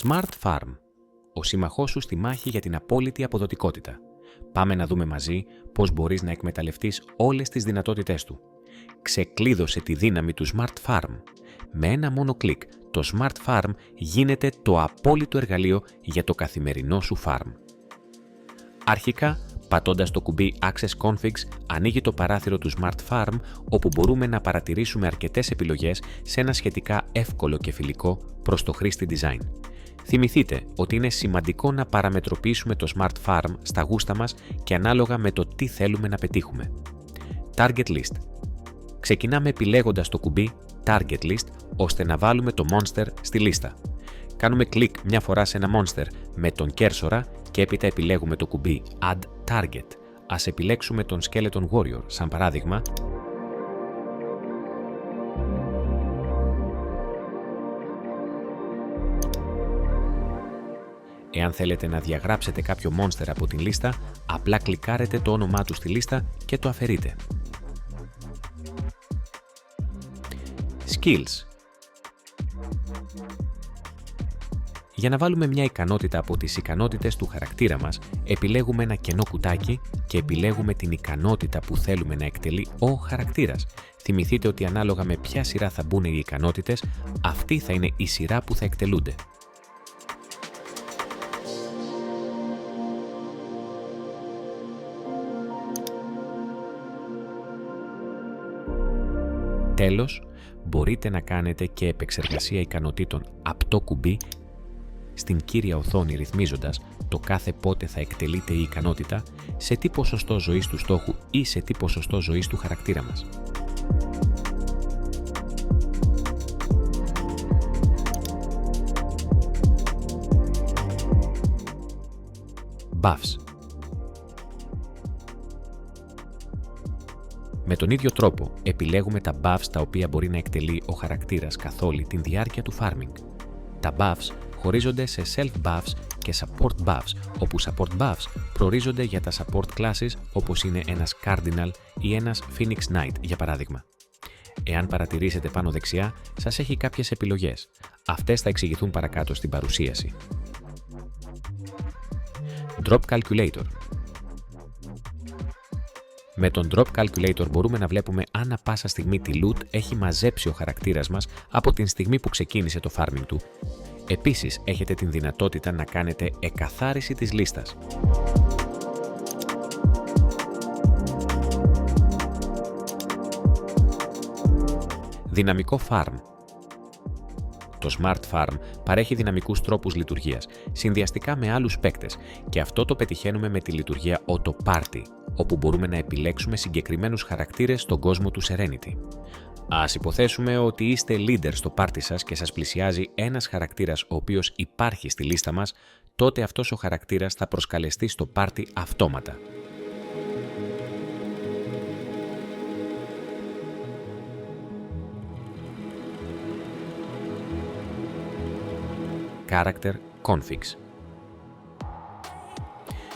Smart Farm. Ο σύμμαχός σου στη μάχη για την απόλυτη αποδοτικότητα. Πάμε να δούμε μαζί πώς μπορείς να εκμεταλλευτείς όλες τις δυνατότητές του. Ξεκλείδωσε τη δύναμη του Smart Farm. Με ένα μόνο κλικ, το Smart Farm γίνεται το απόλυτο εργαλείο για το καθημερινό σου farm. Αρχικά, πατώντας το κουμπί Access Configs, ανοίγει το παράθυρο του Smart Farm, όπου μπορούμε να παρατηρήσουμε αρκετές επιλογές σε ένα σχετικά εύκολο και φιλικό προς το χρήστη design. Θυμηθείτε ότι είναι σημαντικό να παραμετροποιήσουμε το Smart Farm στα γούστα μας και ανάλογα με το τι θέλουμε να πετύχουμε. Target List. Ξεκινάμε επιλέγοντας το κουμπί Target List, ώστε να βάλουμε το monster στη λίστα. Κάνουμε κλικ μια φορά σε ένα monster με τον κέρσορα και έπειτα επιλέγουμε το κουμπί Add Target. Ας επιλέξουμε τον Skeleton Warrior, σαν παράδειγμα. Εάν θέλετε να διαγράψετε κάποιο monster από την λίστα, απλά κλικάρετε το όνομά του στη λίστα και το αφαιρείτε. Skills. Για να βάλουμε μια ικανότητα από τις ικανότητες του χαρακτήρα μας, επιλέγουμε ένα κενό κουτάκι και επιλέγουμε την ικανότητα που θέλουμε να εκτελεί ο χαρακτήρας. Θυμηθείτε ότι ανάλογα με ποια σειρά θα μπουν οι ικανότητες, αυτή θα είναι η σειρά που θα εκτελούνται. Τέλος, μπορείτε να κάνετε και επεξεργασία ικανοτήτων από το κουμπί στην κύρια οθόνη, ρυθμίζοντας το κάθε πότε θα εκτελείται η ικανότητα, σε τι ποσοστό ζωής του στόχου ή σε τι ποσοστό ζωής του χαρακτήρα μας. Buffs. Με τον ίδιο τρόπο, επιλέγουμε τα buffs τα οποία μπορεί να εκτελεί ο χαρακτήρας καθ' όλη την διάρκεια του farming. Τα buffs χωρίζονται σε self-buffs και support buffs, όπου support buffs προορίζονται για τα support classes, όπως είναι ένας Cardinal ή ένας Phoenix Knight, για παράδειγμα. Εάν παρατηρήσετε πάνω δεξιά, σας έχει κάποιες επιλογές. Αυτές θα εξηγηθούν παρακάτω στην παρουσίαση. Drop Calculator. Με τον Drop Calculator μπορούμε να βλέπουμε ανά πάσα στιγμή τι loot έχει μαζέψει ο χαρακτήρας μας από την στιγμή που ξεκίνησε το farming του. Επίσης, έχετε την δυνατότητα να κάνετε εκαθάριση της λίστας. Δυναμικό Farm. Το Smart Farm παρέχει δυναμικούς τρόπους λειτουργίας, συνδυαστικά με άλλους παίκτες, και αυτό το πετυχαίνουμε με τη λειτουργία Auto Party, όπου μπορούμε να επιλέξουμε συγκεκριμένους χαρακτήρες στον κόσμο του Serenity. Ας υποθέσουμε ότι είστε leader στο πάρτι σας και σας πλησιάζει ένας χαρακτήρας ο οποίος υπάρχει στη λίστα μας, τότε αυτός ο χαρακτήρας θα προσκαλεστεί στο πάρτι αυτόματα. Character Configs.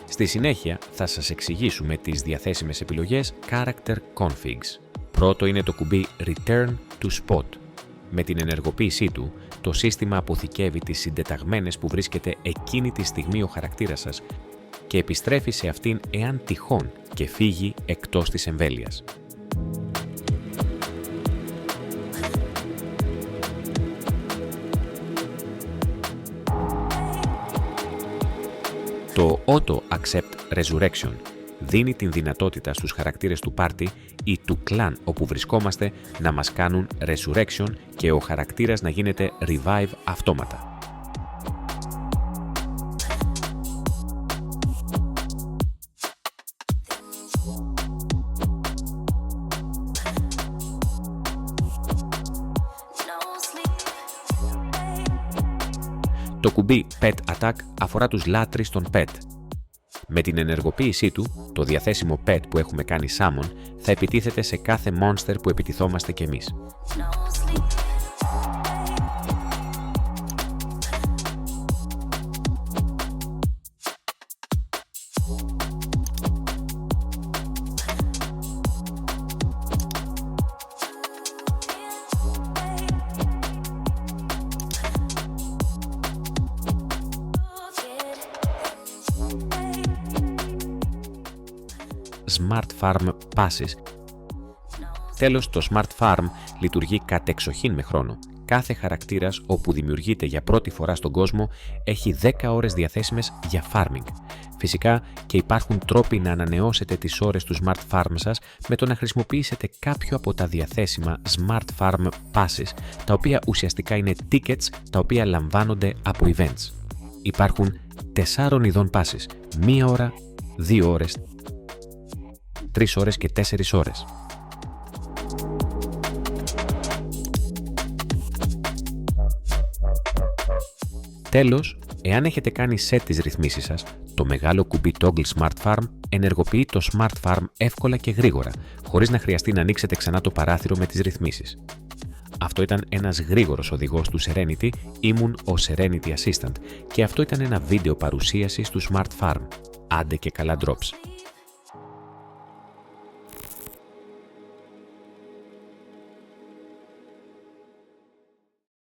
Στη συνέχεια θα σας εξηγήσουμε τις διαθέσιμες επιλογές Character Configs. Πρώτο είναι το κουμπί Return to Spot. Με την ενεργοποίησή του, το σύστημα αποθηκεύει τις συντεταγμένες που βρίσκεται εκείνη τη στιγμή ο χαρακτήρας σας και επιστρέφει σε αυτήν εάν τυχόν και φύγει εκτός της εμβέλειας. Το Auto Accept Resurrection δίνει την δυνατότητα στους χαρακτήρες του πάρτι ή του κλάν όπου βρισκόμαστε να μας κάνουν Resurrection και ο χαρακτήρας να γίνεται Revive αυτόματα. Το κουμπί Pet Attack αφορά τους λάτρεις των pet. Με την ενεργοποίησή του, το διαθέσιμο pet που έχουμε κάνει summon θα επιτίθεται σε κάθε monster που επιτιθόμαστε κι εμείς. Smart Farm Passes. Τέλος, το Smart Farm λειτουργεί κατεξοχήν με χρόνο. Κάθε χαρακτήρας όπου δημιουργείται για πρώτη φορά στον κόσμο έχει 10 ώρες διαθέσιμες για farming. Φυσικά και υπάρχουν τρόποι να ανανεώσετε τις ώρες του Smart Farm σας με το να χρησιμοποιήσετε κάποιο από τα διαθέσιμα Smart Farm Passes, τα οποία ουσιαστικά είναι tickets τα οποία λαμβάνονται από events. Υπάρχουν 4 ειδών passes, 1 ώρα, 2 ώρες, 3 ώρες και 4 ώρες. Τέλος, εάν έχετε κάνει set τις ρυθμίσεις σας, το μεγάλο κουμπί Toggle Smart Farm ενεργοποιεί το Smart Farm εύκολα και γρήγορα, χωρίς να χρειαστεί να ανοίξετε ξανά το παράθυρο με τις ρυθμίσεις. Αυτό ήταν ένας γρήγορος οδηγός του Serenity, ήμουν ο Serenity Assistant και αυτό ήταν ένα βίντεο παρουσίασης του Smart Farm. Άντε και καλά drops!